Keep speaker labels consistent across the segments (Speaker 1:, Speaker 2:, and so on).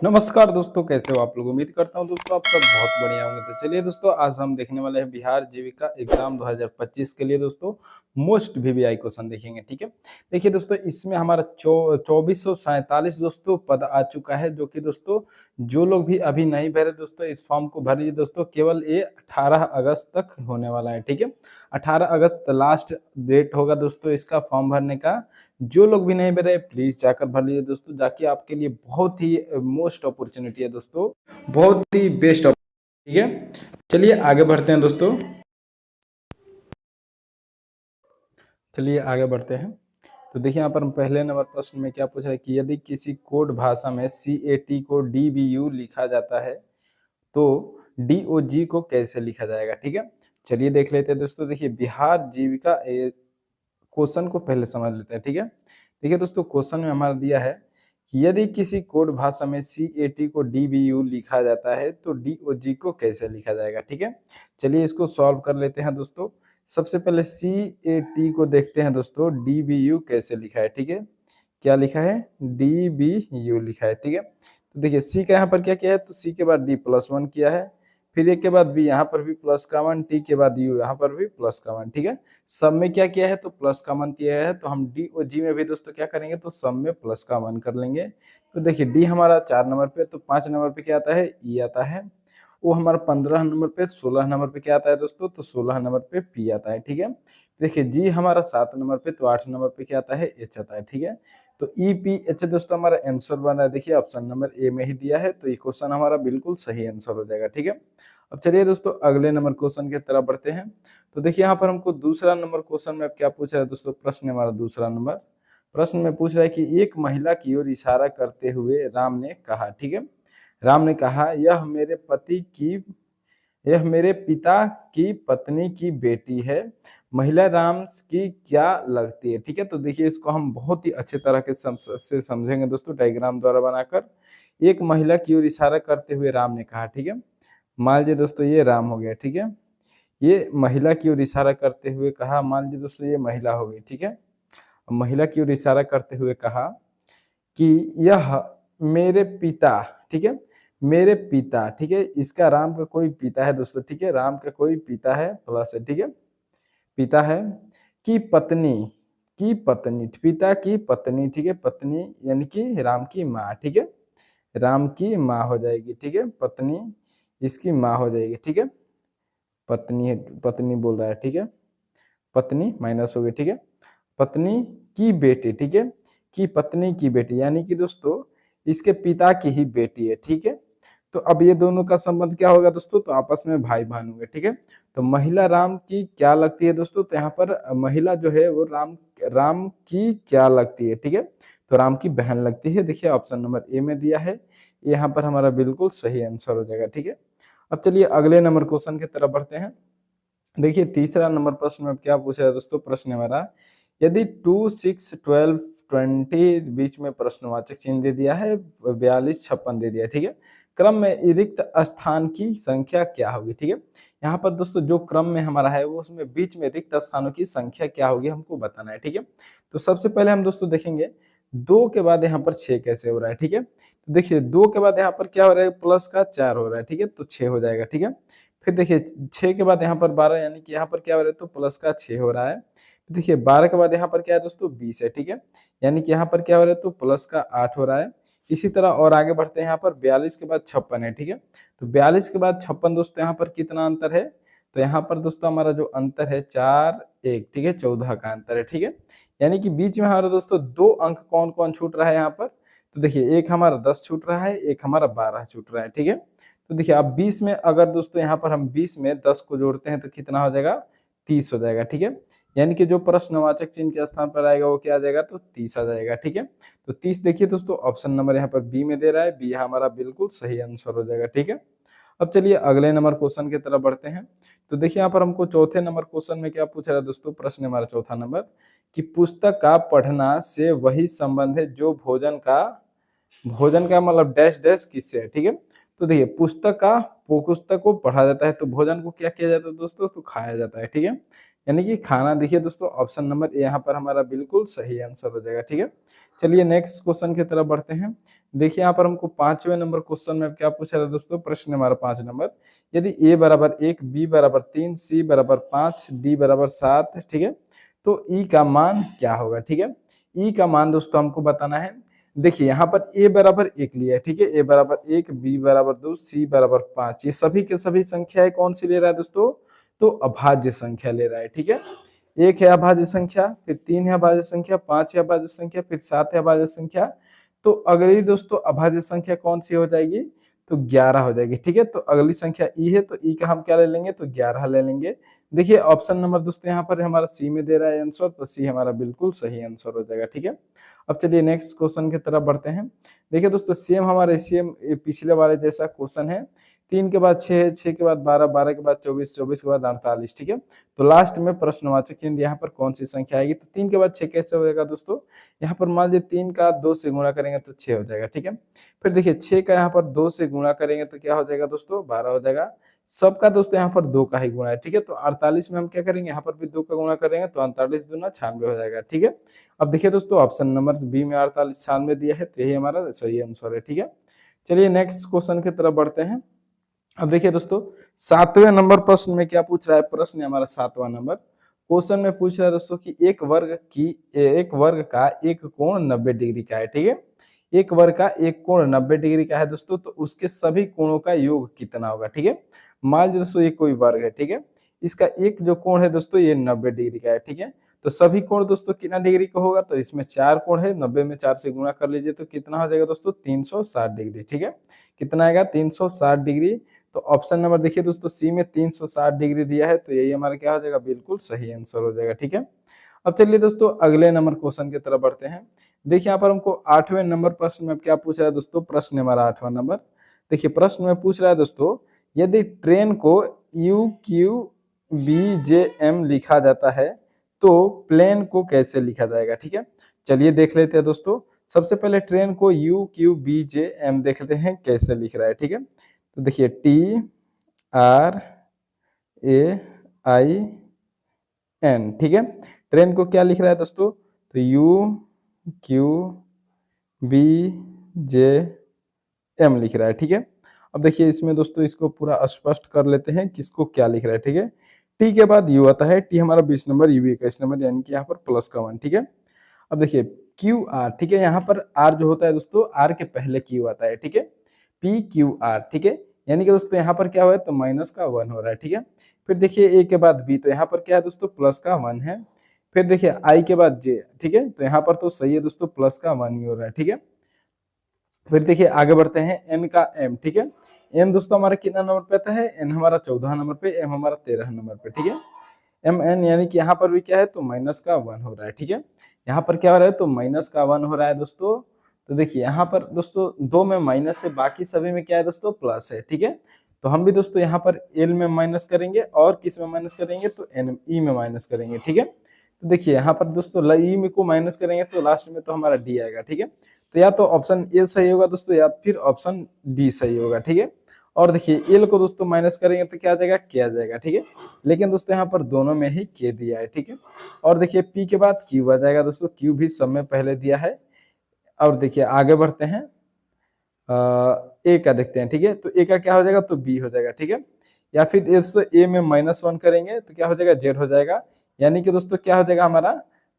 Speaker 1: नमस्कार दोस्तों, कैसे हो आप लोग। उम्मीद करता हूँ दोस्तों आप सब बहुत बढ़िया होंगे। तो चलिए दोस्तों, आज हम देखने वाले हैं बिहार जीविका एग्जाम 2025 के लिए दोस्तों मोस्ट वीवीआई क्वेश्चन देखेंगे। ठीक है, देखिए दोस्तों, इसमें हमारा 2447 दोस्तों पद आ चुका है, जो कि दोस्तों जो लोग भी अभी नहीं भरे दोस्तों इस फॉर्म को भर लीजिए दोस्तों। केवल ये 18 अगस्त तक होने वाला है। ठीक है, 18 अगस्त लास्ट डेट होगा दोस्तों इसका फॉर्म भरने का। जो लोग भी नहीं भरे प्लीज जाकर भर लीजिए दोस्तों, जाके आपके लिए बहुत ही मोस्ट अपॉर्चुनिटी है दोस्तों, बहुत ही बेस्ट। ठीक है, चलिए आगे बढ़ते हैं दोस्तों। चलिए आगे बढ़ते हैं। तो देखिए यहाँ पर पहले नंबर प्रश्न में क्या पूछा है कि यदि किसी कोड भाषा में CAT को DBU लिखा जाता है तो DOG को कैसे लिखा जाएगा। ठीक है, चलिए देख लेते हैं दोस्तों। देखिए बिहार जीविका क्वेश्चन को पहले समझ लेते हैं। ठीक है, देखिए दोस्तों, क्वेश्चन में हमारा दिया है कि यदि किसी कोड भाषा में CAT को DBU लिखा जाता है तो DOG को कैसे लिखा जाएगा। ठीक है, चलिए इसको सॉल्व कर लेते हैं दोस्तों। सबसे पहले CAT को देखते हैं दोस्तों, DBU कैसे लिखा है। ठीक है, क्या लिखा है, DBU लिखा है। ठीक है, तो देखिए C का यहाँ पर क्या किया है, तो C के बाद D+1 किया है, फिर एक के बाद B यहाँ पर भी प्लस का 1, T के बाद U यहाँ पर भी प्लस का 1। ठीक है, सब में क्या किया है, तो प्लस का 1 किया है, तो हम D और G में भी दोस्तों क्या करेंगे, तो सब में प्लस का 1 कर लेंगे। तो देखिए D हमारा 4 नंबर पे, तो 5 नंबर पे क्या आता है, E आता है। वो हमारा 15 नंबर पे, 16 नंबर पे क्या आता है दोस्तों, तो 16 नंबर पे P आता है। ठीक है, देखिए G हमारा 7 नंबर पे, तो 8 नंबर पे क्या आता है, H आता है। ठीक है, तो EPH दोस्तों हमारा आंसर बन रहा है। देखिए ऑप्शन नंबर ए में ही दिया है, तो ये क्वेश्चन हमारा बिल्कुल सही आंसर हो जाएगा। ठीक है, अब चलिए दोस्तों अगले नंबर क्वेश्चन की तरफ बढ़ते हैं। तो देखिए यहाँ पर हमको दूसरा नंबर क्वेश्चन में क्या पूछ रहा है दोस्तों, प्रश्न हमारा दूसरा नंबर प्रश्न में पूछ रहा है कि एक महिला की ओर इशारा करते हुए राम ने कहा। ठीक है, राम ने कहा यह मेरे पिता की पत्नी की बेटी है, महिला राम की क्या लगती है। ठीक है, तो देखिए इसको हम बहुत ही अच्छे तरह के से समझेंगे दोस्तों, डायग्राम द्वारा बनाकर। एक महिला की ओर इशारा करते हुए राम ने कहा। ठीक है, मान लीजिए दोस्तों ये राम हो गया। ठीक है, ये महिला की ओर इशारा करते हुए कहा, मान लीजिए दोस्तों ये महिला हो गई। ठीक है, महिला की ओर इशारा करते हुए कहा कि यह मेरे पिता, ठीक है, मेरे पिता, ठीक है, इसका राम का कोई पिता है दोस्तों। ठीक है, राम का कोई पिता है, प्लस है। ठीक है, पिता है की पत्नी, पिता की पत्नी। ठीक है, पत्नी यानी कि राम की माँ। ठीक है, राम की माँ हो जाएगी। ठीक है, पत्नी इसकी माँ हो जाएगी। ठीक है, पत्नी पत्नी बोल रहा है। ठीक है, पत्नी माइनस हो गई। ठीक है, पत्नी की बेटी। ठीक है, की पत्नी की बेटी यानी कि दोस्तों इसके पिता की ही बेटी है। ठीक है, तो अब ये दोनों का संबंध क्या होगा दोस्तों, तो आपस में भाई बहन होंगे। ठीक है, तो महिला राम की क्या लगती है दोस्तों, तो यहाँ पर महिला जो है वो राम की क्या लगती है। ठीक है, तो राम की बहन लगती है। देखिए ऑप्शन नंबर ए में दिया है, यहाँ पर हमारा बिल्कुल सही आंसर हो जाएगा। ठीक है, अब चलिए अगले नंबर क्वेश्चन की तरफ बढ़ते हैं। देखिए तीसरा नंबर प्रश्न में क्या पूछा है दोस्तों, प्रश्न हमारा यदि 2, 6, 12, 20 बीच में प्रश्नवाचक चिन्ह दे दिया है, 42, 56 दे दिया। ठीक है, क्रम में रिक्त स्थान की संख्या क्या होगी। ठीक है, यहाँ पर दोस्तों जो क्रम में हमारा है वो उसमें बीच में रिक्त स्थानों की संख्या क्या होगी हमको बताना है। ठीक है, तो सबसे पहले हम दोस्तों देखेंगे 2 के बाद यहाँ पर 6 कैसे हो रहा है। ठीक है, तो देखिए 2 के बाद यहाँ पर क्या हो रहा है, प्लस का 4 हो रहा है। ठीक है, तो 6 हो जाएगा। ठीक है, फिर देखिए 6 के बाद यहाँ पर 12 यानी कि यहाँ पर क्या हो रहा है, तो प्लस का 6 हो रहा है। देखिए 12 के बाद यहाँ पर क्या है दोस्तों, 20 है। ठीक है, यानी कि यहाँ पर क्या हो रहा है, तो प्लस का 8 हो रहा है। इसी तरह और आगे बढ़ते हैं, यहाँ पर 42 के बाद 56 है। ठीक है, तो 42 के बाद 56 दोस्तों यहाँ पर कितना अंतर है, तो यहाँ पर दोस्तों हमारा जो अंतर है 4, 1। ठीक है, 14 का अंतर है। ठीक है, यानी कि बीच में हमारा दोस्तों 2 अंक कौन कौन छूट रहा है यहाँ पर, तो देखिए एक हमारा 10 छूट रहा है, एक हमारा 12 छूट रहा है। ठीक है, तो देखिए अब 20 में अगर दोस्तों यहाँ पर हम 20 में 10 को जोड़ते हैं तो कितना हो जाएगा, 30 हो जाएगा। ठीक है, यानी कि जो प्रश्नवाचक चिन्ह के स्थान पर आएगा वो क्या आ जाएगा, तो 30 आ जाएगा। ठीक है, तो 30 देखिए दोस्तों ऑप्शन नंबर यहाँ पर बी में दे रहा है, बी हमारा बिल्कुल सही आंसर हो जाएगा। ठीक है, अब चलिए अगले नंबर क्वेश्चन की तरफ बढ़ते हैं। तो देखिए यहाँ पर हमको चौथे नंबर क्वेश्चन में क्या पूछा है दोस्तों, प्रश्न हमारा चौथा नंबर कि पुस्तक का पढ़ना से वही संबंध है जो भोजन का मतलब डैश डैश किससे है। ठीक है, तो देखिए पुस्तक को पढ़ा जाता है, तो भोजन को क्या किया जाता है दोस्तों, तो खाया जाता है। ठीक है, यानी कि खाना। देखिए दोस्तों ऑप्शन नंबर ए यहाँ पर हमारा बिल्कुल सही आंसर हो जाएगा। ठीक है, चलिए नेक्स्ट क्वेश्चन की तरफ बढ़ते हैं। देखिए यहाँ पर हमको 5वें नंबर क्वेश्चन में क्या पूछा था दोस्तों, प्रश्न हमारा 5 नंबर, यदि a बराबर 1, b बराबर 3, c बराबर 5, d बराबर 7, ठीक है, तो e का मान क्या होगा, ठीक है। e का मान दोस्तों हमको बताना है। देखिए यहाँ पर a बराबर 1 लिया है, ठीक है, a बराबर 1, b बराबर 2, c बराबर 5, ये सभी के सभी संख्याएं कौन सी ले रहा है दोस्तों, तो अभाज्य संख्या ले रहा है, ठीक है। 1 है अभाज्य संख्या, फिर 3 है अभाज्य संख्या, 5 है अभाज्य संख्या, फिर 7 है अभाज्य संख्या। तो अगली दोस्तों अभाज्य संख्या कौन सी हो जाएगी, तो 11 हो जाएगी, ठीक है। तो अगली संख्या ई है, तो ई का हम क्या ले लेंगे, तो 11 ले लेंगे। देखिए ऑप्शन नंबर दोस्तों यहाँ पर हमारा सी में दे रहा है आंसर, तो सी हमारा बिल्कुल सही आंसर हो जाएगा, ठीक है। अब चलिए नेक्स्ट क्वेश्चन की तरफ बढ़ते हैं। देखिए दोस्तों सेम हमारे सेम पिछले वाले जैसा क्वेश्चन है, 3 के बाद 6 है, 6 के बाद 12, 12 के बाद 24, 24 के बाद 48, ठीक है। तो लास्ट में प्रश्नवाचक चिन्ह यहाँ पर कौन सी संख्या आएगी, तो 3 के बाद 6 कैसे हो जाएगा दोस्तों, यहाँ पर मान लीजिए 3 का 2 से गुणा करेंगे तो 6 हो जाएगा, ठीक है। फिर देखिए 6 का यहाँ पर 2 से गुणा करेंगे तो क्या हो जाएगा दोस्तों, 12 हो जाएगा। सबका दोस्तों यहाँ पर 2 का ही गुणा है, ठीक है। तो 48 में हम क्या करेंगे, यहाँ पर भी 2 का गुणा करेंगे तो 48 दूना 96 हो जाएगा, ठीक है। अब देखिए दोस्तों ऑप्शन नंबर बी में 48 96 दिया है, तो यही हमारा सही आंसर है, ठीक है। चलिए नेक्स्ट क्वेश्चन की तरफ बढ़ते हैं। अब देखिए दोस्तों 7वें नंबर प्रश्न में क्या पूछ रहा है, प्रश्न हमारा 7वां नंबर क्वेश्चन में पूछ रहा है दोस्तों कि एक वर्ग का एक कोण 90 डिग्री का है, ठीक है। एक वर्ग का एक कोण 90 डिग्री का है दोस्तों, तो उसके सभी कोणों का योग कितना होगा, ठीक है। मान लीजिए दोस्तों ये कोई वर्ग है, ठीक है, इसका एक जो कोण है दोस्तों ये 90 डिग्री का है, ठीक है। तो सभी कोण दोस्तों कितना डिग्री का होगा, तो इसमें 4 कोण है, 90 में 4 से गुणा कर लीजिए तो कितना हो जाएगा दोस्तों, 360 डिग्री, ठीक है। कितना आएगा, 360 डिग्री। तो ऑप्शन नंबर देखिए दोस्तों सी में 360 डिग्री दिया है, तो यही हमारा क्या हो जाएगा, बिल्कुल सही आंसर हो जाएगा, ठीक है। अब चलिए दोस्तों अगले नंबर क्वेश्चन की तरफ बढ़ते हैं। देखिए यहाँ पर हमको 8वें नंबर प्रश्न में क्या पूछ रहा है दोस्तों, प्रश्न हमारा 8वां नंबर। देखिए प्रश्न में पूछ रहा है दोस्तों, यदि ट्रेन को UQBJM लिखा जाता है तो प्लेन को कैसे लिखा जाएगा, ठीक है। चलिए देख लेते हैं दोस्तों। सबसे पहले ट्रेन को UQBJM देख लेते हैं कैसे लिख रहा है, ठीक है। तो देखिए TRAIN, ठीक है। ट्रेन को क्या लिख रहा है दोस्तों, तो UQBJM लिख रहा है, ठीक है। अब देखिए इसमें दोस्तों इसको पूरा स्पष्ट कर लेते हैं किसको क्या लिख रहा है, ठीक है। टी के बाद यू आता है, टी हमारा 20 नंबर, यू 21 नंबर, यानी कि यहाँ पर प्लस का 1, ठीक है। अब देखिए क्यू आर, ठीक है, यहाँ पर आर जो होता है दोस्तों, आर के पहले क्यू आता है, ठीक है, PQR, ठीक है। यानी कि दोस्तों यहाँ पर क्या हुआ है, तो माइनस का 1 हो रहा है, ठीक है। फिर देखिए ए के बाद बी, तो यहाँ पर क्या है दोस्तों, प्लस का 1 है। फिर देखिए आई के बाद जे, ठीक है, तो यहाँ पर तो सही है दोस्तों, प्लस का 1 ही हो रहा है, ठीक है। फिर देखिए आगे बढ़ते हैं एन का एम, ठीक है। एन दोस्तों हमारा कितना नंबर पे आता है, एन हमारा 14 नंबर पे, एम हमारा 13 नंबर पे, ठीक है। एम एन यानी कि यहाँ पर भी क्या है, तो माइनस का 1 हो रहा है, ठीक है। यहाँ पर क्या हो रहा है, तो माइनस का 1 हो रहा है दोस्तों। तो देखिए यहाँ पर दोस्तों 2 में माइनस है, बाकी सभी में क्या है दोस्तों, प्लस है, ठीक है। तो हम भी दोस्तों यहाँ पर एल में माइनस करेंगे और किस में माइनस करेंगे, तो एन ई में माइनस करेंगे, ठीक है। तो देखिए यहाँ पर दोस्तों ई में को माइनस करेंगे तो लास्ट में तो हमारा डी आएगा, ठीक है। तो या तो ऑप्शन ए सही होगा दोस्तों, या फिर ऑप्शन डी सही होगा, ठीक है। और देखिए एल को दोस्तों माइनस करेंगे तो क्या आ जाएगा, के आ जाएगा, ठीक है। लेकिन दोस्तों यहाँ पर दोनों में ही के दिया है, ठीक है। और देखिए पी के बाद क्यू आ जाएगा दोस्तों, क्यू भी सब में पहले दिया है। और देखिए आगे बढ़ते हैं, ए का देखते हैं, ठीक है। तो ए का क्या हो जाएगा, तो बी हो जाएगा, ठीक है। या फिर दोस्तों ए में -1 करेंगे तो क्या हो जाएगा, जेड हो जाएगा। यानी कि दोस्तों क्या हो जाएगा हमारा,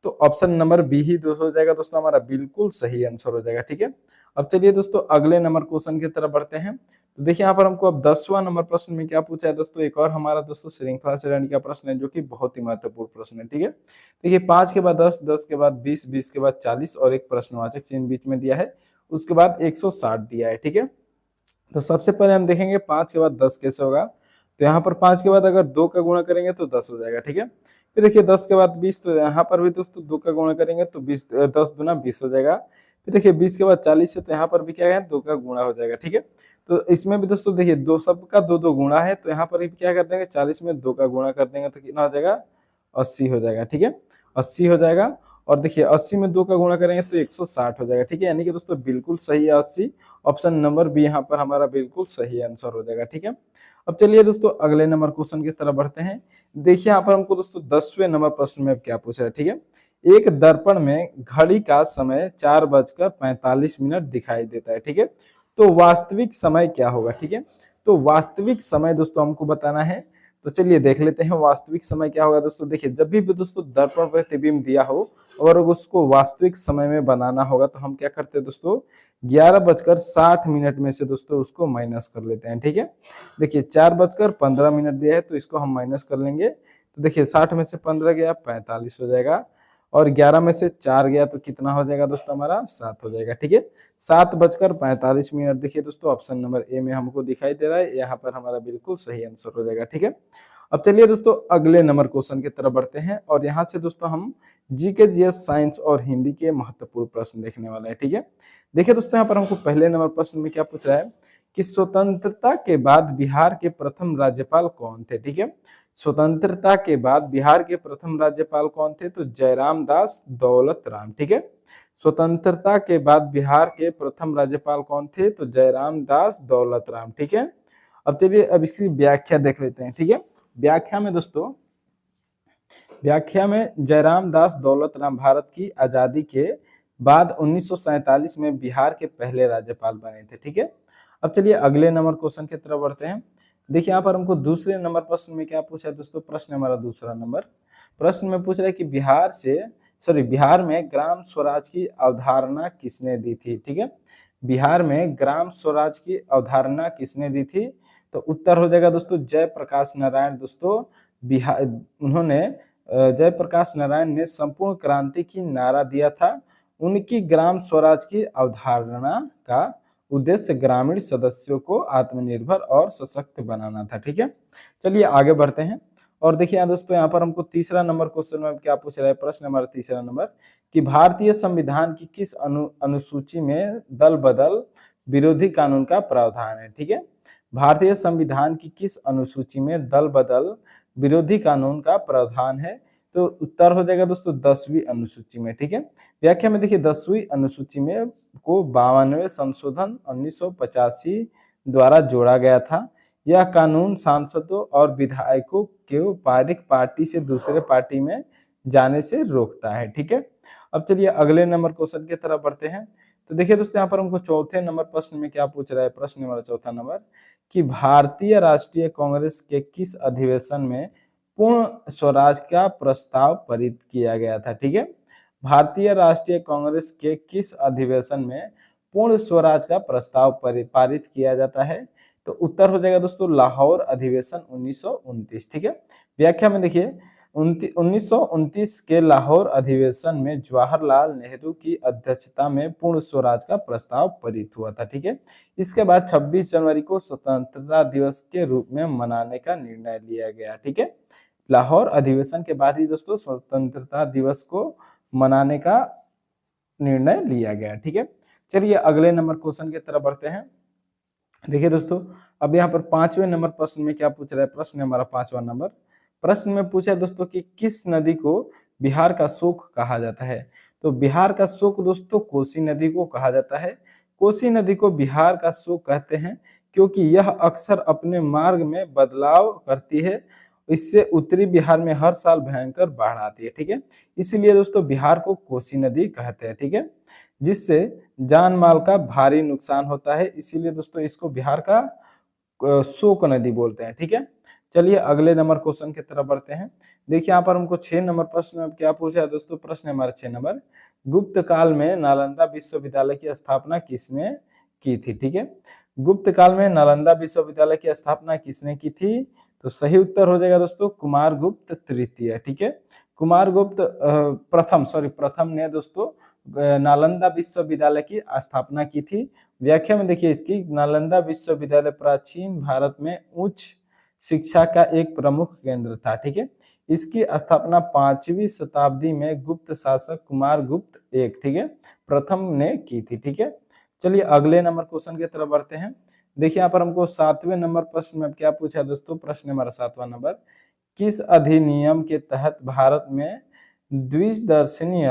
Speaker 1: तो ऑप्शन नंबर बी ही दोस्तों हो जाएगा दोस्तों, हमारा बिल्कुल सही आंसर हो जाएगा, ठीक है। अब चलिए दोस्तों अगले नंबर क्वेश्चन की तरफ बढ़ते हैं। तो देखिए यहाँ पर हमको अब 10वां नंबर प्रश्न में क्या पूछा है दोस्तों, एक और हमारा दोस्तों श्रृंखला श्रेणी का प्रश्न है, जो कि बहुत ही महत्वपूर्ण प्रश्न है, ठीक है। देखिए 5 के बाद 10, 10 के बाद 20, 20 के बाद 40 और एक प्रश्नवाचक चिन्ह बीच में दिया है, उसके बाद 160 दिया है, ठीक है। तो सबसे पहले हम देखेंगे 5 के बाद 10 कैसे होगा। तो यहाँ पर 5 के बाद अगर 2 का गुणा करेंगे तो 10 हो जाएगा, ठीक है। फिर देखिए 10 के बाद 20, तो यहाँ पर भी दोस्तों 2 का गुणा करेंगे तो 20 10 दूना 20 हो जाएगा। फिर देखिए 20 के बाद 40 है, तो यहाँ पर भी क्या है, 2 का गुणा हो जाएगा, ठीक है। तो इसमें भी दोस्तों देखिए दो सबका 2 गुणा है, तो यहाँ पर भी क्या कर देंगे, 40 में 2 का गुणा कर देंगे तो कितना हो जाएगा, 80 हो जाएगा, ठीक है। 80 हो जाएगा। और देखिए 80 में 2 का गुणा करेंगे तो 160 हो जाएगा, ठीक है। यानी कि दोस्तों बिल्कुल सही है 80, ऑप्शन नंबर बी यहाँ पर हमारा बिल्कुल सही आंसर हो जाएगा, ठीक है। अब चलिए दोस्तों अगले नंबर क्वेश्चन की तरफ बढ़ते हैं। देखिए यहाँ पर हमको दोस्तों 10वें नंबर प्रश्न में क्या पूछ रहा है, ठीक है। एक दर्पण में घड़ी का समय 4:45 दिखाई देता है। ठीक है, तो वास्तविक समय क्या होगा। ठीक है, तो वास्तविक समय दोस्तों हमको बताना है। तो चलिए देख लेते हैं वास्तविक समय क्या होगा दोस्तों। देखिए, जब भी दोस्तों दर्पण पर प्रतिबिंब दिया हो और उसको वास्तविक समय में बनाना होगा तो हम क्या करते हैं दोस्तों, 11:60 में से दोस्तों उसको माइनस कर लेते हैं। ठीक है, देखिए 4:15 दिया है तो इसको हम माइनस कर लेंगे। तो देखिए 60 में से 15 गया 45 हो जाएगा, और 11 में से 4 गया तो कितना हो जाएगा दोस्तों, हमारा 7 हो जाएगा। ठीक है, 7:45। देखिए दोस्तों ऑप्शन नंबर ए में हमको दिखाई दे रहा है, यहाँ पर हमारा बिल्कुल सही आंसर हो जाएगा। ठीक है, अब चलिए दोस्तों अगले नंबर क्वेश्चन की तरफ बढ़ते हैं, और यहाँ से दोस्तों हम जीके, जीएस, साइंस और हिंदी के महत्वपूर्ण प्रश्न देखने वाले हैं। ठीक है, देखिए दोस्तों यहाँ पर हमको पहले नंबर प्रश्न में क्या पूछ रहा है कि स्वतंत्रता के बाद बिहार के प्रथम राज्यपाल कौन थे। ठीक है, स्वतंत्रता के बाद बिहार के प्रथम राज्यपाल कौन थे, तो जयराम दास दौलत राम। ठीक है, स्वतंत्रता के बाद बिहार के प्रथम राज्यपाल कौन थे, तो जयराम दास दौलत राम। ठीक है, अब चलिए अब इसकी व्याख्या देख लेते हैं। ठीक है, व्याख्या में दोस्तों, व्याख्या में जयराम दास दौलत राम भारत की आजादी के बाद 1947 में बिहार के पहले राज्यपाल बने थे। ठीक है, अब चलिए अगले नंबर क्वेश्चन की तरफ बढ़ते हैं। देखिए यहाँ पर हमको दूसरे नंबर प्रश्न में क्या पूछा है दोस्तों, प्रश्न हमारा दूसरा नंबर प्रश्न में पूछ रहा है कि बिहार में ग्राम स्वराज की अवधारणा किसने दी थी। ठीक है, बिहार में ग्राम स्वराज की अवधारणा किसने दी थी, तो उत्तर हो जाएगा दोस्तों जयप्रकाश नारायण। दोस्तों बिहार उन्होंने जयप्रकाश नारायण ने संपूर्ण क्रांति की नारा दिया था। उनकी ग्राम स्वराज की अवधारणा का उद्देश्य ग्रामीण सदस्यों को आत्मनिर्भर और सशक्त बनाना था। ठीक है, चलिए आगे बढ़ते हैं, और देखिए यहाँ दोस्तों यहाँ पर हमको तीसरा नंबर क्वेश्चन में क्या पूछ रहा है, प्रश्न हमारा तीसरा नंबर कि भारतीय संविधान की किस अनुसूची में दल बदल विरोधी कानून का प्रावधान है। ठीक है, भारतीय संविधान की किस अनुसूची में दल बदल विरोधी कानून का प्रावधान है, तो उत्तर हो जाएगा दोस्तों 10वीं अनुसूची में। ठीक है, व्याख्या में देखिए 10वीं अनुसूची में को 52वें संशोधन 1985 द्वारा जोड़ा गया था। यह कानून सांसदों और विधायकों को पारित पार्टी से दूसरे पार्टी में जाने से रोकता है। ठीक है, अब चलिए अगले नंबर क्वेश्चन की तरफ बढ़ते हैं। तो देखिए दोस्तों यहाँ पर हमको चौथे नंबर प्रश्न में क्या पूछ रहा है, प्रश्न हमारा चौथा नंबर कि भारतीय राष्ट्रीय कांग्रेस के किस अधिवेशन में पूर्ण स्वराज का प्रस्ताव पारित किया गया था। ठीक है, भारतीय राष्ट्रीय कांग्रेस के किस अधिवेशन में पूर्ण स्वराज का प्रस्ताव पारित किया जाता है, तो उत्तर हो जाएगा दोस्तों लाहौर अधिवेशन 1929। ठीक है, व्याख्या में देखिए 1929 के लाहौर अधिवेशन में जवाहरलाल नेहरू की अध्यक्षता में पूर्ण स्वराज का प्रस्ताव पारित हुआ था। ठीक है, इसके बाद 26 जनवरी को स्वतंत्रता दिवस के रूप में मनाने का निर्णय लिया गया। ठीक है, लाहौर अधिवेशन के बाद ही दोस्तों स्वतंत्रता दिवस को मनाने का निर्णय लिया गया। ठीक है, चलिए अगले नंबर क्वेश्चन की तरफ बढ़ते हैं। देखिए दोस्तों अब यहाँ पर 5वें नंबर प्रश्न में क्या पूछ रहा है, प्रश्न हमारा 5वां नंबर प्रश्न में पूछा है दोस्तों कि किस नदी को बिहार का शोक कहा जाता है, तो बिहार का शोक दोस्तों कोसी नदी को कहा जाता है। कोसी नदी को बिहार का शोक कहते हैं क्योंकि यह अक्सर अपने मार्ग में बदलाव करती है, इससे उत्तरी बिहार में हर साल भयंकर बाढ़ आती है। ठीक है, इसीलिए दोस्तों बिहार को कोसी नदी कहते हैं। ठीक है, जिससे जान माल का भारी नुकसान होता है, इसीलिए दोस्तों इसको बिहार का शोक नदी बोलते हैं। ठीक है, चलिए अगले नंबर क्वेश्चन की तरफ बढ़ते हैं। देखिए यहाँ पर हमको 6 नंबर प्रश्न में क्या पूछा है दोस्तों, प्रश्न हमारा 6 नंबर गुप्त काल में नालंदा विश्वविद्यालय की स्थापना किसने की थी। ठीक है, गुप्त काल में नालंदा विश्वविद्यालय की स्थापना किसने की थी, तो सही उत्तर हो जाएगा दोस्तों कुमारगुप्त तृतीय। ठीक है, कुमारगुप्त प्रथम ने दोस्तों नालंदा विश्वविद्यालय की स्थापना की थी। व्याख्या में देखिए इसकी नालंदा विश्वविद्यालय प्राचीन भारत में उच्च शिक्षा का एक प्रमुख केंद्र था। ठीक है, इसकी स्थापना 5वीं शताब्दी में गुप्त शासक कुमारगुप्त एक ठीक है प्रथम ने की थी। ठीक है, चलिए अगले नंबर क्वेश्चन की तरफ बढ़ते हैं। देखिए यहाँ पर हमको 7वें नंबर प्रश्न में क्या पूछा है दोस्तों, प्रश्न हमारा 7वां नंबर किस अधिनियम के तहत भारत में द्विदर्शनीय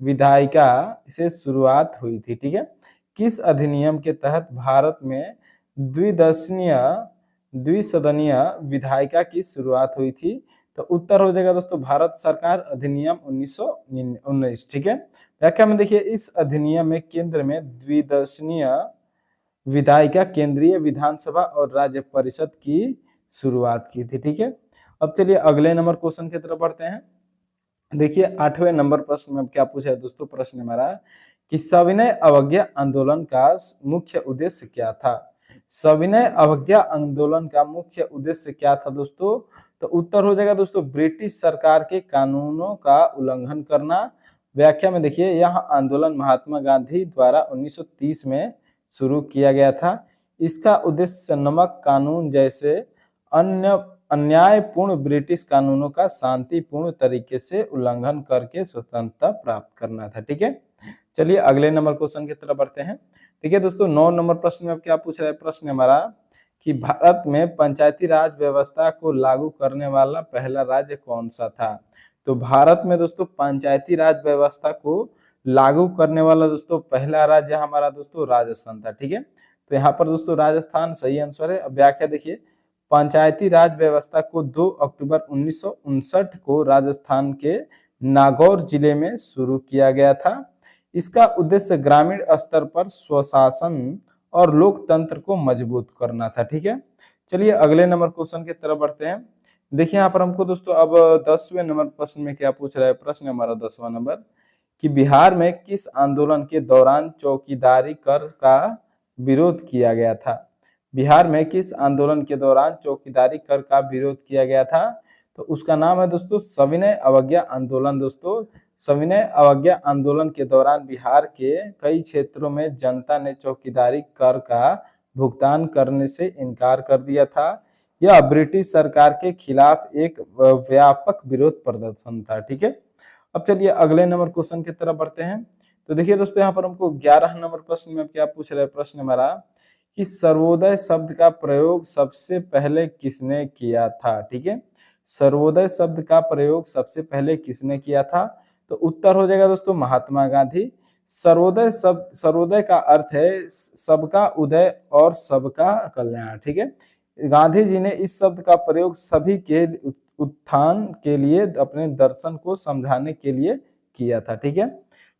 Speaker 1: विधायिका से शुरुआत हुई थी। ठीक है, किस अधिनियम के तहत भारत में द्विसदनीय विधायिका की शुरुआत हुई थी, तो उत्तर हो जाएगा दोस्तों भारत सरकार अधिनियम 1919। ठीक है, व्याख्या में देखिए इस अधिनियम में केंद्र में द्विदशीय विधायिका केंद्रीय विधानसभा और राज्य परिषद की शुरुआत की थी। ठीक है, अब चलिए अगले नंबर क्वेश्चन की तरफ बढ़ते हैं। देखिए 8वें नंबर प्रश्न में क्या पूछा है दोस्तों, प्रश्न हमारा कि सविनय अवज्ञा आंदोलन का मुख्य उद्देश्य क्या था। सविनय अवज्ञा आंदोलन का मुख्य उद्देश्य क्या था दोस्तों, तो उत्तर हो जाएगा दोस्तों ब्रिटिश सरकार के कानूनों का उल्लंघन करना। व्याख्या में देखिए यह आंदोलन महात्मा गांधी द्वारा 1930 में शुरू किया गया था। इसका उद्देश्य नमक कानून जैसे अन्य अन्यायपूर्ण ब्रिटिश कानूनों का शांतिपूर्ण तरीके से उल्लंघन करके स्वतंत्रता प्राप्त करना था। ठीक है, चलिए अगले नंबर क्वेश्चन की तरफ बढ़ते हैं। ठीक है दोस्तों, 9 नंबर प्रश्न में अब क्या पूछ रहा है, प्रश्न हमारा कि भारत में पंचायती राज व्यवस्था को लागू करने वाला पहला राज्य कौन सा था। तो भारत में दोस्तों पंचायती राज व्यवस्था को लागू करने वाला दोस्तों पहला राज्य हमारा दोस्तों राजस्थान था। ठीक है, तो यहाँ पर दोस्तों राजस्थान सही आंसर है। अब व्याख्या देखिए पंचायती राज व्यवस्था को 2 अक्टूबर 1959 को राजस्थान के नागौर जिले में शुरू किया गया था। इसका उद्देश्य ग्रामीण स्तर पर स्वशासन और लोकतंत्र को मजबूत करना था। ठीक है, चलिए अगले नंबर क्वेश्चन की तरफ बढ़ते हैं। देखिए यहाँ पर हमको दोस्तों अब 10वें नंबर प्रश्न में क्या पूछ रहा है, प्रश्न हमारा 10वां नंबर कि बिहार में किस आंदोलन के दौरान चौकीदारी कर का विरोध किया गया था। बिहार में किस आंदोलन के दौरान चौकीदारी कर का विरोध किया गया था, तो उसका नाम है दोस्तों सविनय अवज्ञा आंदोलन। दोस्तों सविनय अवज्ञा आंदोलन के दौरान बिहार के कई क्षेत्रों में जनता ने चौकीदारी कर का भुगतान करने से इनकार कर दिया था। यह ब्रिटिश सरकार के खिलाफ एक व्यापक विरोध प्रदर्शन था। ठीक है, अब चलिए अगले नंबर क्वेश्चन की तरफ बढ़ते हैं। तो देखिए दोस्तों यहाँ पर हमको 11 नंबर प्रश्न में क्या पूछ रहा है, प्रश्न हमारा कि सर्वोदय शब्द का प्रयोग सबसे पहले किसने किया था। ठीक है, सर्वोदय शब्द का प्रयोग सबसे पहले किसने किया था, तो उत्तर हो जाएगा दोस्तों महात्मा गांधी। सर्वोदय शब्द, सर्वोदय का अर्थ है सबका उदय और सबका कल्याण। ठीक है, गांधी जी ने इस शब्द का प्रयोग सभी के उत्थान के लिए अपने दर्शन को समझाने के लिए किया था। ठीक है,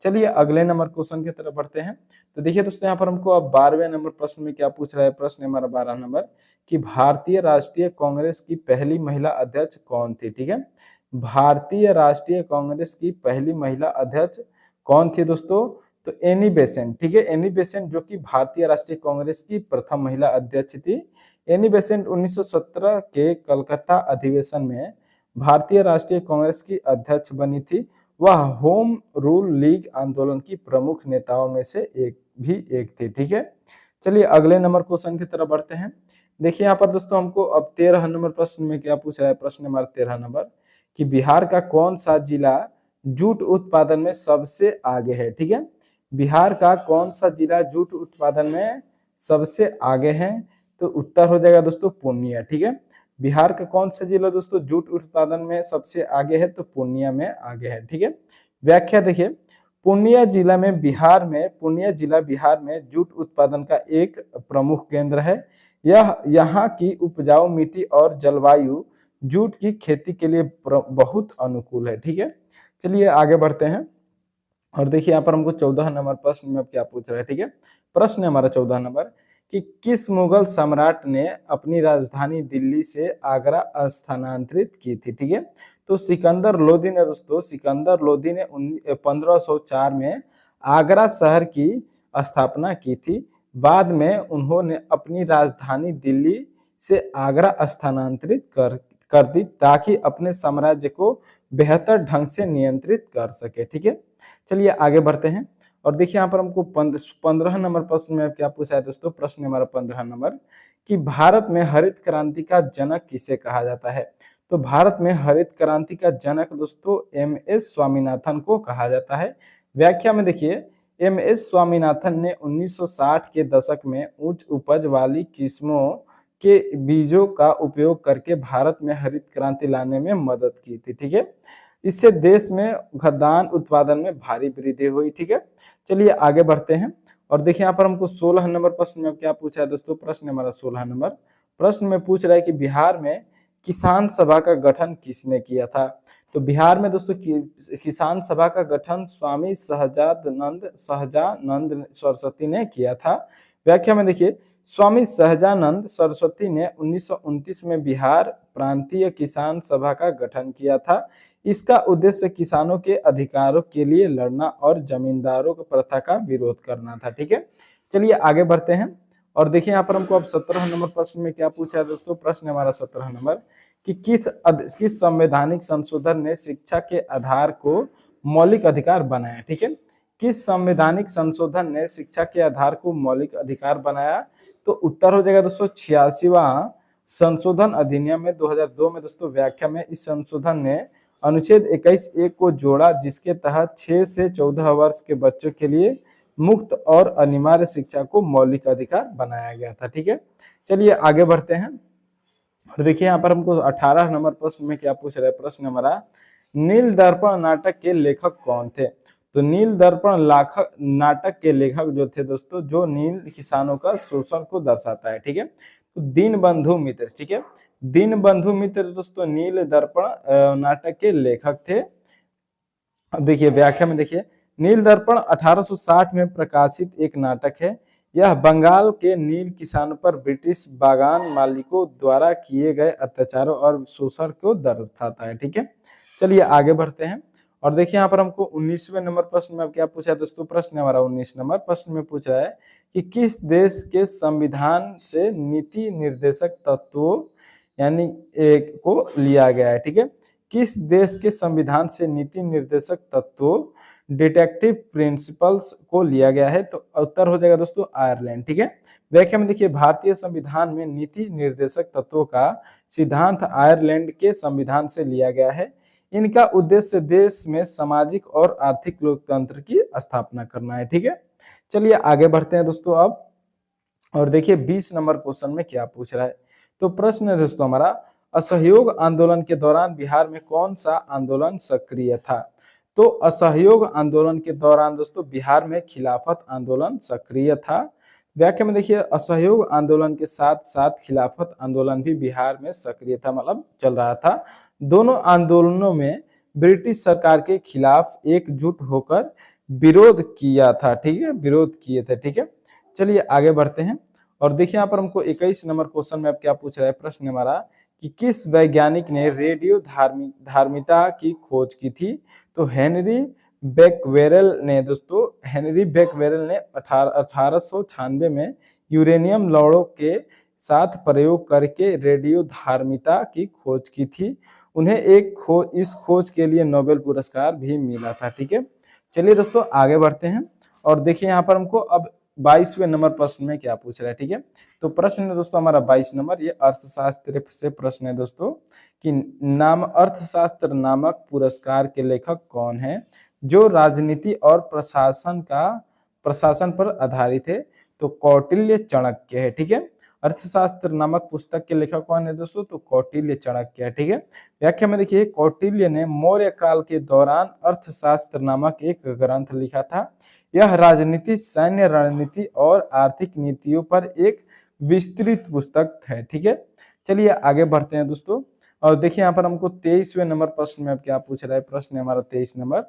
Speaker 1: चलिए अगले नंबर क्वेश्चन की तरफ बढ़ते हैं। तो देखिए दोस्तों यहाँ पर हमको अब 12वें नंबर प्रश्न में क्या पूछ रहा है, प्रश्न हमारा 12 नंबर कि भारतीय राष्ट्रीय कांग्रेस की पहली महिला अध्यक्ष कौन थी। ठीक है, भारतीय राष्ट्रीय कांग्रेस की पहली महिला अध्यक्ष कौन थी दोस्तों, तो एनी बेसेंट। ठीक है, एनी बेसेंट जो कि भारतीय राष्ट्रीय कांग्रेस की प्रथम महिला अध्यक्ष थी। एनी बेसेंट 1917 के कलकत्ता अधिवेशन में भारतीय राष्ट्रीय कांग्रेस की अध्यक्ष बनी थी। वह होम रूल लीग आंदोलन की प्रमुख नेताओं में से एक थी। ठीक है, चलिए अगले नंबर क्वेश्चन की तरफ बढ़ते हैं। देखिए यहाँ पर दोस्तों हमको अब 13 नंबर प्रश्न में क्या पूछ रहा है, प्रश्न नंबर 13 नंबर कि बिहार का कौन सा जिला जूट उत्पादन में सबसे आगे है। ठीक है, बिहार का कौन सा जिला जूट उत्पादन में सबसे आगे है, तो उत्तर हो जाएगा दोस्तों पूर्णिया। ठीक है, बिहार का कौन सा जिला दोस्तों जूट उत्पादन में सबसे आगे है, तो पूर्णिया में आगे है। ठीक है, व्याख्या देखिए पूर्णिया जिला बिहार में जूट उत्पादन का एक प्रमुख केंद्र है। यह यहाँ की उपजाऊ मिट्टी और जलवायु जूट की खेती के लिए बहुत अनुकूल है। ठीक है, चलिए आगे बढ़ते हैं और देखिए यहाँ पर हमको 14 नंबर प्रश्न में क्या पूछ रहा है। ठीक है, प्रश्न हमारा 14 नंबर कि किस मुगल सम्राट ने अपनी राजधानी दिल्ली से आगरा स्थानांतरित की थी। ठीक है, तो सिकंदर लोदी ने दोस्तों 1504 में आगरा शहर की स्थापना की थी। बाद में उन्होंने अपनी राजधानी दिल्ली से आगरा स्थानांतरित कर दी ताकि अपने साम्राज्य को बेहतर ढंग से नियंत्रित कर सके। ठीक है, चलिए आगे बढ़ते हैं और देखिए यहाँ पर हमको 15 नंबर प्रश्न में क्या पूछा है दोस्तों, प्रश्न हमारा 15 नंबर कि भारत में हरित क्रांति का जनक किसे कहा जाता है। तो भारत में हरित क्रांति का जनक दोस्तों एम.एस. स्वामीनाथन को कहा जाता है। व्याख्या में देखिए एम.एस. स्वामीनाथन ने 1960 के दशक में उच्च उपज वाली किस्मों के बीजों का उपयोग करके भारत में हरित क्रांति लाने में मदद की थी। ठीक है, इससे देश में खाद्यान्न उत्पादन में भारी वृद्धि हुई। ठीक है, चलिए आगे बढ़ते हैं और देखिए यहाँ पर हमको 16 नंबर प्रश्न में क्या पूछा है दोस्तों, प्रश्न हमारा 16 नंबर प्रश्न में पूछ रहा है कि बिहार में किसान सभा का गठन किसने किया था? तो बिहार में दोस्तों किसान सभा का गठन स्वामी सहजानंद सरस्वती ने किया था। व्याख्या में देखिए, स्वामी सहजानंद सरस्वती ने 1929 में बिहार प्रांतीय किसान सभा का गठन किया था। इसका उद्देश्य किसानों के अधिकारों के लिए लड़ना और जमींदारों की प्रथा का विरोध करना था। ठीक है, चलिए आगे बढ़ते हैं और देखिए यहाँ पर हमको अब 17 नंबर प्रश्न में क्या पूछा है दोस्तों। प्रश्न हमारा 17 नंबर कि किस संवैधानिक संशोधन ने शिक्षा के आधार को मौलिक अधिकार बनाया। ठीक है, किस संवैधानिक संशोधन ने शिक्षा के आधार को मौलिक अधिकार बनाया? तो उत्तर हो जाएगा दोस्तों 86वां संशोधन अधिनियम में 2002 में। दोस्तों व्याख्या में, इस संशोधन ने अनुच्छेद 21(1) को जोड़ा, जिसके तहत 6 से 14 वर्ष के बच्चों के लिए मुक्त और अनिवार्य शिक्षा को मौलिक अधिकार बनाया गया था। ठीक है, चलिए आगे बढ़ते हैं और देखिए यहाँ पर हमको 18 नंबर प्रश्न में क्या पूछ रहा है। प्रश्न हमारा, नील दर्पण नाटक के लेखक कौन थे? तो नील दर्पण नाटक के लेखक जो थे दोस्तों, जो नील किसानों का शोषण को दर्शाता है। ठीक है, तो दीनबंधु मित्र। ठीक है, दीनबंधु मित्र दोस्तों नील दर्पण नाटक के लेखक थे। अब देखिए व्याख्या में देखिए, नील दर्पण 1860 में प्रकाशित एक नाटक है। यह बंगाल के नील किसानों पर ब्रिटिश बागान मालिकों द्वारा किए गए अत्याचारों और शोषण को दर्शाता है। ठीक है, चलिए आगे बढ़ते हैं और देखिए यहाँ पर हमको 19वें नंबर प्रश्न में अब क्या पूछा है दोस्तों। प्रश्न हमारा 19 नंबर प्रश्न में पूछ रहा है कि किस देश के संविधान से नीति निर्देशक तत्वों यानी को लिया गया है। ठीक है, किस देश के संविधान से नीति निर्देशक तत्वों डिटेक्टिव प्रिंसिपल्स को लिया गया है? तो उत्तर हो जाएगा दोस्तों आयरलैंड। ठीक है, व्याख्या में देखिए, भारतीय संविधान में नीति निर्देशक तत्वों का सिद्धांत आयरलैंड के संविधान से लिया गया है। इनका उद्देश्य देश में सामाजिक और आर्थिक लोकतंत्र की स्थापना करना है। ठीक है, चलिए आगे बढ़ते हैं दोस्तों अब और देखिए 20 नंबर क्वेश्चन में क्या पूछ रहा है। तो प्रश्न है दोस्तों हमारा, असहयोग आंदोलन के दौरान बिहार में कौन सा आंदोलन सक्रिय था? तो असहयोग आंदोलन के दौरान दोस्तों बिहार में खिलाफत आंदोलन सक्रिय था। व्याख्या में देखिए, असहयोग आंदोलन के साथ साथ खिलाफत आंदोलन भी बिहार में सक्रिय था, मतलब चल रहा था। दोनों आंदोलनों में ब्रिटिश सरकार के खिलाफ एकजुट होकर विरोध किया था। ठीक है, विरोध किए थे। ठीक है, चलिए आगे बढ़ते हैं और देखिए यहाँ पर हमको 21 नंबर क्वेश्चन में अब क्या पूछ रहा है। प्रश्न हमारा कि किस वैज्ञानिक ने रेडियो धार्मिता की खोज की थी? तो हेनरी बेकवेरेल ने दोस्तों, हेनरी बेकवेरेल ने 1896 में यूरेनियम लौड़ों के साथ प्रयोग करके रेडियो धार्मिता की खोज की थी। उन्हें इस खोज के लिए नोबेल पुरस्कार भी मिला था। ठीक है, चलिए दोस्तों आगे बढ़ते हैं और देखिए यहाँ पर हमको अब 22वें नंबर प्रश्न में क्या पूछ रहा है। ठीक है, तो प्रश्न है दोस्तों हमारा 22 नंबर, ये अर्थशास्त्र से प्रश्न है दोस्तों कि अर्थशास्त्र नामक पुरस्कार के लेखक कौन है जो राजनीति और प्रशासन पर आधारित है? तो कौटिल्य चाणक्य है। ठीक है, अर्थशास्त्र नामक पुस्तक के लेखक कौन है दोस्तों? तो कौटिल्य चाणक्य है। ठीक है, व्याख्या में देखिए, कौटिल्य ने मौर्य काल के दौरान अर्थशास्त्र नामक एक ग्रंथ लिखा था। यह राजनीति, सैन्य रणनीति और आर्थिक नीतियों पर एक विस्तृत पुस्तक है। ठीक है, चलिए आगे बढ़ते हैं दोस्तों और देखिए यहाँ पर हमको 23वें नंबर प्रश्न में अब क्या पूछ रहा है। प्रश्न हमारा 23 नंबर,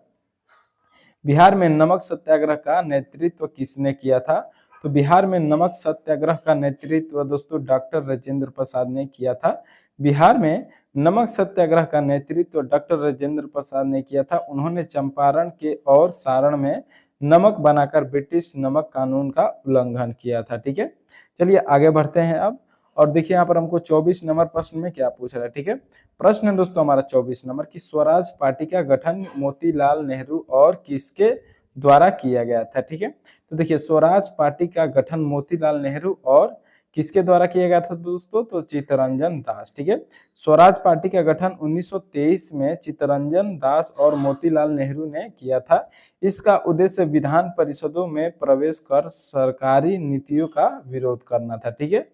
Speaker 1: बिहार में नमक सत्याग्रह का नेतृत्व किसने किया था? तो बिहार में नमक सत्याग्रह का नेतृत्व दोस्तों डॉक्टर राजेंद्र प्रसाद ने किया था। बिहार में नमक सत्याग्रह का नेतृत्व डॉक्टर राजेंद्र प्रसाद ने किया था। उन्होंने चंपारण के और सारण में नमक बनाकर ब्रिटिश नमक कानून का उल्लंघन किया था। ठीक है, चलिए आगे बढ़ते हैं अब और देखिए यहाँ पर हमको 24 नंबर प्रश्न में क्या पूछ रहा है। ठीक है, प्रश्न है दोस्तों हमारा 24 नंबर की स्वराज पार्टी का गठन मोतीलाल नेहरू और किसके द्वारा किया गया था? ठीक है, तो देखिए स्वराज पार्टी का गठन मोतीलाल नेहरू और किसके द्वारा किया गया था दोस्तों? तो चित्तरंजन दास। ठीक है, स्वराज पार्टी का गठन 1923 में चित्तरंजन दास और मोतीलाल नेहरू ने किया था। इसका उद्देश्य विधान परिषदों में प्रवेश कर सरकारी नीतियों का विरोध करना था। ठीक है,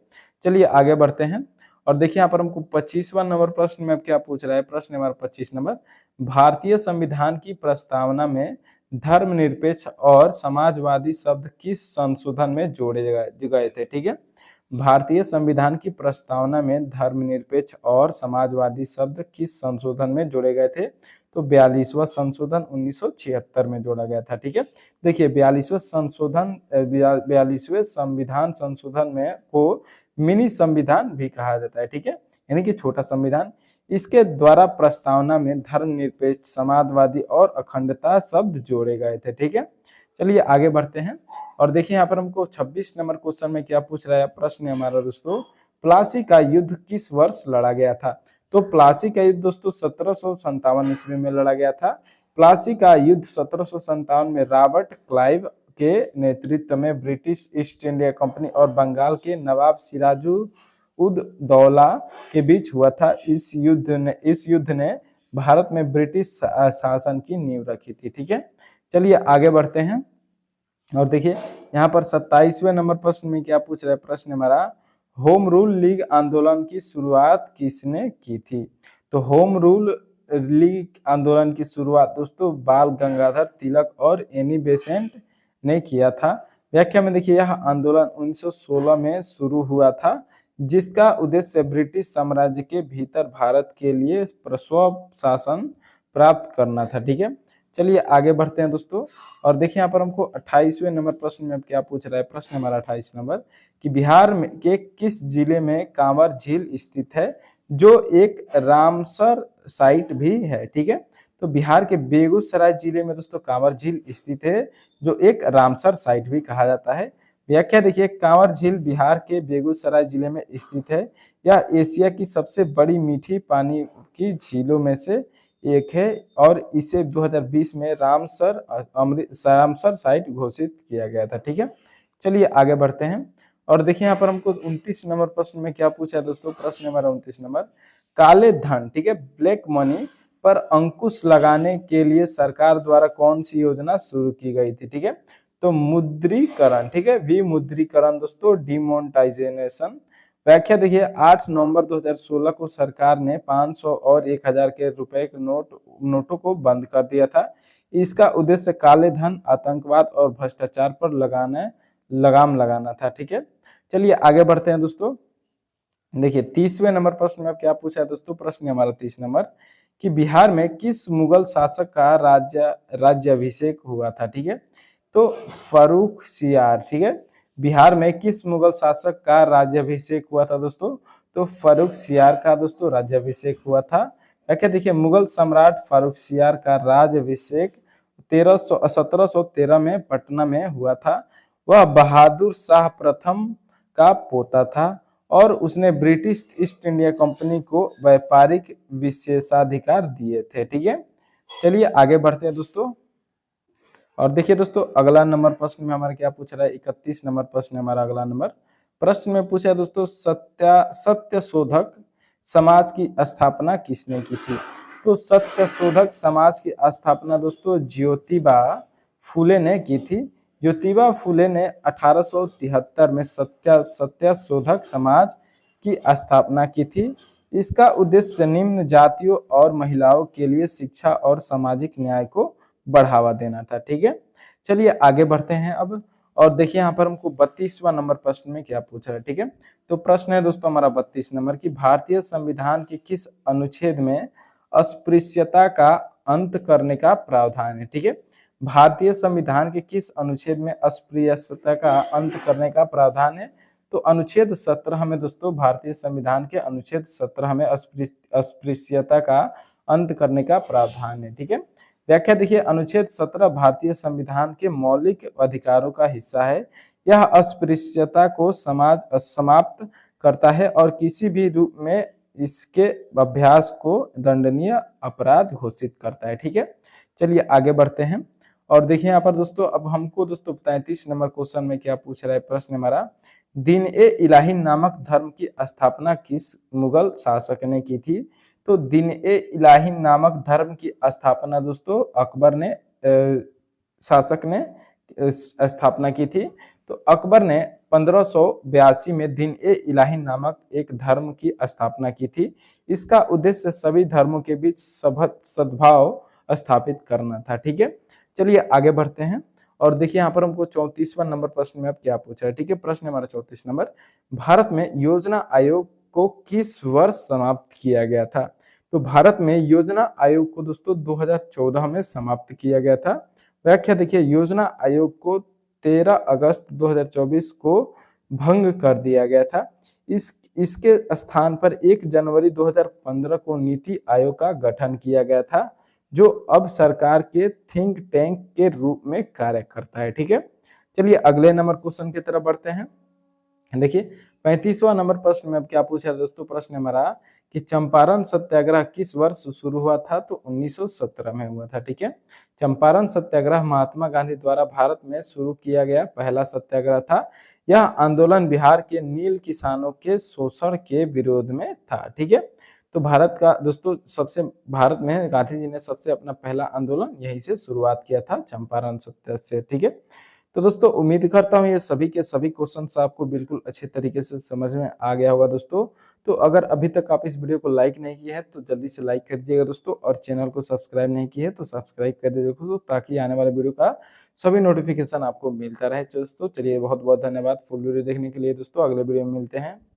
Speaker 1: चलिए आगे बढ़ते हैं और देखिए यहाँ पर हमको 25वां नंबर प्रश्न में अब क्या पूछ रहा है। प्रश्न हमारा 25 नंबर, भारतीय संविधान की प्रस्तावना में धर्मनिरपेक्ष और समाजवादी शब्द किस संशोधन में जोड़े गए थे? ठीक है, भारतीय संविधान की प्रस्तावना में धर्मनिरपेक्ष और समाजवादी शब्द किस संशोधन में जोड़े गए थे? तो 42वां संशोधन 1976 में जोड़ा गया था। ठीक है, देखिए 42वें संशोधन 42वें संविधान संशोधन में को मिनी संविधान भी कहा जाता है। ठीक है, यानी कि छोटा संविधान। इसके द्वारा प्रस्तावना में धर्मनिरपेक्ष, समाजवादी और अखंडता शब्द जोड़े गए थे। ठीक है, चलिए आगे बढ़ते हैं और देखिए यहाँ पर हमको 26 नंबर क्वेश्चन में क्या पूछ रहा है प्रश्न हमारा दोस्तों, प्लासी का युद्ध किस वर्ष लड़ा गया था? तो प्लासी का युद्ध दोस्तों 1757 ईस्वी में लड़ा गया था। प्लासी का युद्ध 1757 में रॉबर्ट क्लाइव के नेतृत्व में ब्रिटिश ईस्ट इंडिया कंपनी और बंगाल के नवाब सिराजुल उद दौला के बीच हुआ था। इस युद्ध ने भारत में ब्रिटिश शासन की नींव रखी थी। ठीक है, चलिए आगे बढ़ते हैं और देखिए यहाँ पर 27वें नंबर प्रश्न में क्या पूछ रहा है प्रश्न हमारा, होम रूल लीग आंदोलन की शुरुआत किसने की थी? तो होम रूल लीग आंदोलन की शुरुआत दोस्तों बाल गंगाधर तिलक और एनी बेसेंट ने किया था। व्याख्या में देखिए यह आंदोलन 1916 में शुरू हुआ था, जिसका उद्देश्य ब्रिटिश साम्राज्य के भीतर भारत के लिए स्व शासन प्राप्त करना था। ठीक है, चलिए आगे बढ़ते हैं दोस्तों और देखिए यहाँ पर हमको 28वें नंबर प्रश्न में क्या पूछ रहा है प्रश्न हमारा 28 नंबर कि बिहार में के किस जिले में कांवर झील स्थित है, जो एक रामसर साइट भी है? ठीक है, तो बिहार के बेगूसराय जिले में दोस्तों कांवर झील स्थित है, जो एक रामसर साइट भी कहा जाता है। व्याख्या देखिए, कांवर झील बिहार के बेगूसराय जिले में स्थित है। यह एशिया की सबसे बड़ी मीठी पानी की झीलों में से एक है और इसे 2020 में रामसर साइट घोषित किया गया था। ठीक है, चलिए आगे बढ़ते हैं और देखिए यहाँ पर हमको 29 नंबर प्रश्न में क्या पूछा है दोस्तों, प्रश्न हमारा 29 नंबर, काले धन, ठीक है, ब्लैक मनी पर अंकुश लगाने के लिए सरकार द्वारा कौन सी योजना शुरू की गई थी? ठीक है, तो मुद्रीकरण, ठीक है, विमुद्रीकरण दोस्तों, डिमोनेटाइजेशन। व्याख्या देखिए 8 नवंबर 2016 को सरकार ने 500 और 1000 के रुपए के नोटों को बंद कर दिया था। इसका उद्देश्य काले धन, आतंकवाद और भ्रष्टाचार पर लगाम लगाना था। ठीक है, चलिए आगे बढ़ते हैं दोस्तों। देखिए 30वें नंबर प्रश्न में क्या पूछा है दोस्तों, प्रश्न हमारा 30 नंबर कि बिहार में किस मुगल शासक का राज्याभिषेक हुआ था? ठीक है, तो फर्रुखसियार। ठीक है, बिहार में किस मुगल शासक का राज्याभिषेक हुआ था दोस्तों? तो फर्रुखसियार का दोस्तों राज्याभिषेक हुआ था। क्या देखिए, मुगल सम्राट फर्रुखसियार का राज्याभिषेक 1713 में पटना में हुआ था। वह बहादुर शाह प्रथम का पोता था और उसने ब्रिटिश ईस्ट इंडिया कंपनी को व्यापारिक विशेषाधिकार दिए थे। ठीक है, चलिए आगे बढ़ते हैं दोस्तों और देखिए दोस्तों अगला नंबर प्रश्न में हमारा क्या पूछ रहा है, 31 नंबर प्रश्न हमारा अगला नंबर प्रश्न में पूछा है दोस्तों, सत्य शोधक समाज की स्थापना किसने की थी? तो सत्य शोधक समाज की स्थापना दोस्तों ज्योतिबा फुले ने की थी। ज्योतिबा फुले ने 1873 में सत्य शोधक समाज की स्थापना की थी। इसका उद्देश्य निम्न जातियों और महिलाओं के लिए शिक्षा और सामाजिक न्याय को बढ़ावा देना था। ठीक है, चलिए आगे बढ़ते हैं अब और देखिए यहाँ पर हमको 32वां नंबर प्रश्न में क्या पूछा है। ठीक है, तो प्रश्न है दोस्तों हमारा 32 नंबर की भारतीय संविधान के किस अनुच्छेद में अस्पृश्यता का अंत करने का प्रावधान है? ठीक है, भारतीय संविधान के किस अनुच्छेद में अस्पृश्यता का अंत करने का प्रावधान है? तो अनुच्छेद 17 में दोस्तों, भारतीय संविधान के अनुच्छेद 17 में अस्पृश्यता का अंत करने का प्रावधान है। ठीक है, व्याख्या देखिए, अनुच्छेद 17 भारतीय संविधान के मौलिक अधिकारों का हिस्सा है। यह अस्पृश्यता को समाप्त करता है और किसी भी रूप में इसके अभ्यास को दंडनीय अपराध घोषित करता है। ठीक है, चलिए आगे बढ़ते हैं और देखिए यहाँ पर दोस्तों अब हमको दोस्तों 33 नंबर क्वेश्चन में क्या पूछ रहा है प्रश्न हमारा, दीन ए इलाही नामक धर्म की स्थापना किस मुगल शासक ने की थी? तो दीन ए इलाही नामक धर्म की स्थापना दोस्तों अकबर ने शासक ने स्थापना की थी। तो अकबर ने 1582 में दीन ए इलाही नामक एक धर्म की स्थापना की थी। इसका उद्देश्य सभी धर्मों के बीच सद्भाव स्थापित करना था। ठीक है, चलिए आगे बढ़ते हैं और देखिए यहाँ पर हमको 34वां नंबर प्रश्न में अब क्या पूछा है, ठीक है। प्रश्न हमारा 34 नंबर, भारत में योजना आयोग को किस वर्ष समाप्त किया गया था? तो भारत में योजना आयोग को दोस्तों 2014 में समाप्त किया गया था। व्याख्या देखिए, योजना आयोग को 13 अगस्त 2024 को भंग कर दिया गया था। इसके स्थान पर 1 जनवरी 2015 को नीति आयोग का गठन किया गया था, जो अब सरकार के थिंक टैंक के रूप में कार्य करता है, ठीक है। चलिए अगले नंबर क्वेश्चन की तरफ बढ़ते हैं। देखिए 35वां नंबर प्रश्न में अब क्या पूछा है दोस्तों, प्रश्न हमारा कि चंपारण सत्याग्रह किस वर्ष शुरू हुआ था? तो 1917 में हुआ था, ठीक है। चंपारण सत्याग्रह महात्मा गांधी द्वारा भारत में शुरू किया गया पहला सत्याग्रह था। यह आंदोलन बिहार के नील किसानों के शोषण के विरोध में था, ठीक है। तो भारत का दोस्तों भारत में गांधी जी ने सबसे अपना पहला आंदोलन यहीं से शुरुआत किया था, चंपारण सत्याग्रह से, ठीक है। तो दोस्तों उम्मीद करता हूँ ये सभी के सभी क्वेश्चंस आपको बिल्कुल अच्छे तरीके से समझ में आ गया होगा दोस्तों। तो अगर अभी तक आप इस वीडियो को लाइक नहीं किए हैं तो जल्दी से लाइक कर दीजिएगा दोस्तों, और चैनल को सब्सक्राइब नहीं किए हैं तो सब्सक्राइब कर दीजिएगा दोस्तों, ताकि आने वाले वीडियो का सभी नोटिफिकेशन आपको मिलता रहे दोस्तों। चलिए बहुत बहुत धन्यवाद फुल वीडियो देखने के लिए दोस्तों, अगले वीडियो में मिलते हैं।